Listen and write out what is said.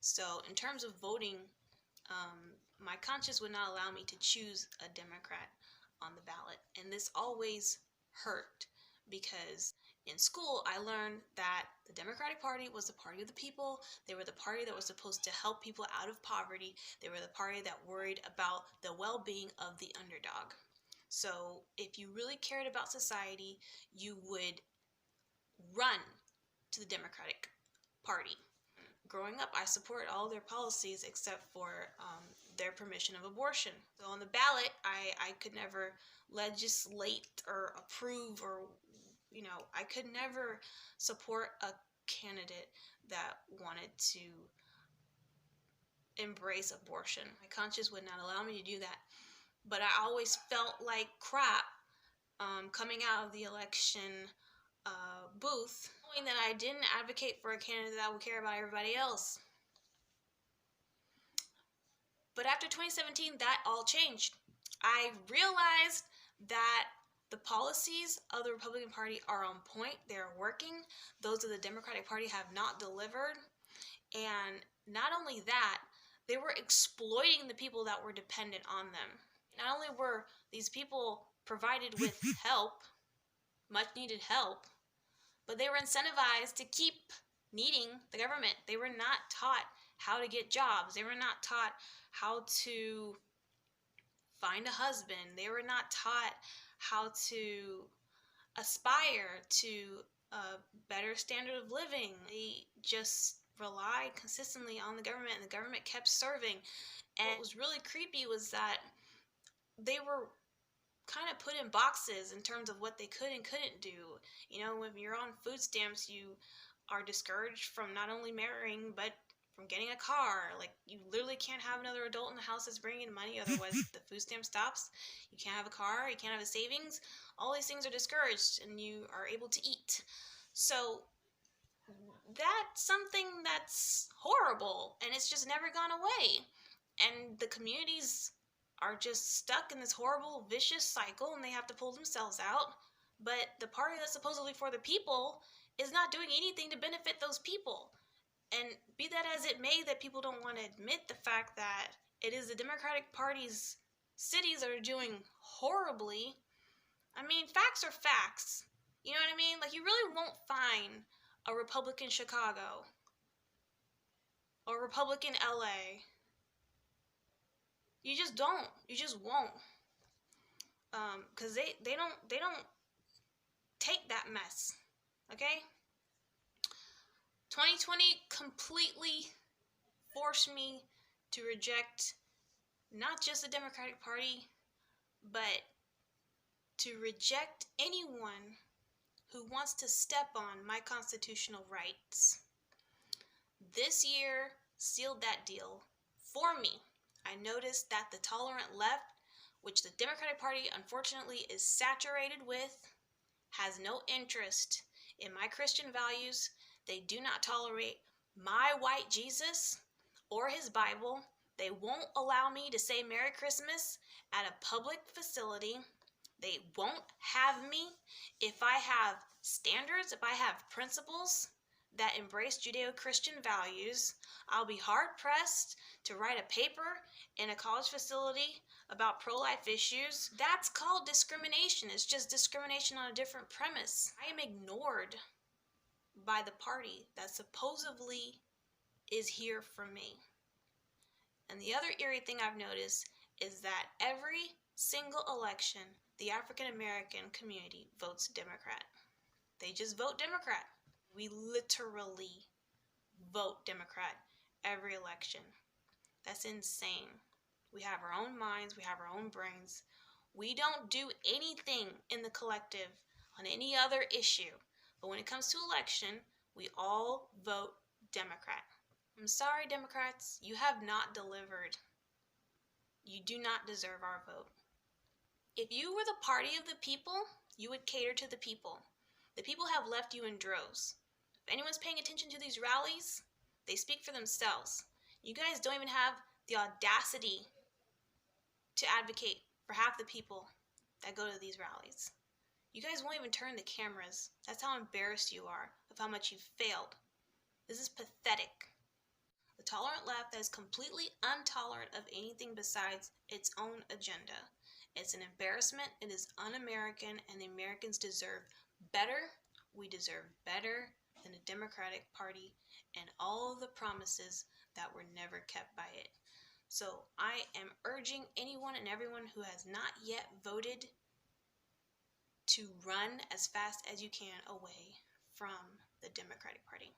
So in terms of voting, my conscience would not allow me to choose a Democrat on the ballot. And this always hurt because in school I learned that the Democratic Party was the party of the people. They were the party that was supposed to help people out of poverty. They were the party that worried about the well-being of the underdog. So if you really cared about society, you would run to the Democratic Party. Growing up, I support all their policies except for their permission of abortion. So on the ballot, I could never legislate or approve or, I could never support a candidate that wanted to embrace abortion. My conscience would not allow me to do that. But I always felt like crap coming out of the election booth, knowing that I didn't advocate for a candidate that would care about everybody else. But after 2017, that all changed. I realized that the policies of the Republican Party are on point. They're working. Those of the Democratic Party have not delivered. And not only that, they were exploiting the people that were dependent on them. Not only were these people provided with help, much needed help, but they were incentivized to keep needing the government. They were not taught how to get jobs. They were not taught how to find a husband. They were not taught how to aspire to a better standard of living. They just relied consistently on the government, and the government kept serving. And what was really creepy was that they were kind of put in boxes in terms of what they could and couldn't do. When you're on food stamps, you are discouraged from not only marrying, but from getting a car. Like, you literally can't have another adult in the house that's bringing in money, otherwise the food stamp stops. You can't have a car, you can't have a savings. All these things are discouraged, and you are able to eat. So that's something that's horrible, and it's just never gone away. And the communities are just stuck in this horrible, vicious cycle, and they have to pull themselves out. But the party that's supposedly for the people is not doing anything to benefit those people. And be that as it may, that people don't want to admit the fact that it is the Democratic Party's cities that are doing horribly. I mean, facts are facts. You know what I mean? Like, you really won't find a Republican Chicago or a Republican LA. You just don't. You just won't. Because they don't take that mess. Okay? 2020 completely forced me to reject not just the Democratic Party, but to reject anyone who wants to step on my constitutional rights. This year sealed that deal for me. I noticed that the tolerant left, which the Democratic Party unfortunately is saturated with, has no interest in my Christian values. They do not tolerate my white Jesus or his Bible. They won't allow me to say Merry Christmas at a public facility. They won't have me if I have standards, if I have principles that embrace Judeo-Christian values. I'll be hard-pressed to write a paper in a college facility about pro-life issues. That's called discrimination. It's just discrimination on a different premise. I am ignored by the party that supposedly is here for me. And the other eerie thing I've noticed is that every single election, the African American community votes Democrat. They just vote Democrat. We literally vote Democrat every election. That's insane. We have our own minds, we have our own brains. We don't do anything in the collective on any other issue. But when it comes to election, we all vote Democrat. I'm sorry, Democrats, you have not delivered. You do not deserve our vote. If you were the party of the people, you would cater to the people. The people have left you in droves. If anyone's paying attention to these rallies, they speak for themselves. You guys don't even have the audacity to advocate for half the people that go to these rallies. You guys won't even turn the cameras. That's how embarrassed you are of how much you've failed. This is pathetic. The tolerant left that is completely intolerant of anything besides its own agenda. It's an embarrassment, it is un-American, and the Americans deserve better. We deserve better than a Democratic Party and all the promises that were never kept by it. So I am urging anyone and everyone who has not yet voted to run as fast as you can away from the Democratic Party.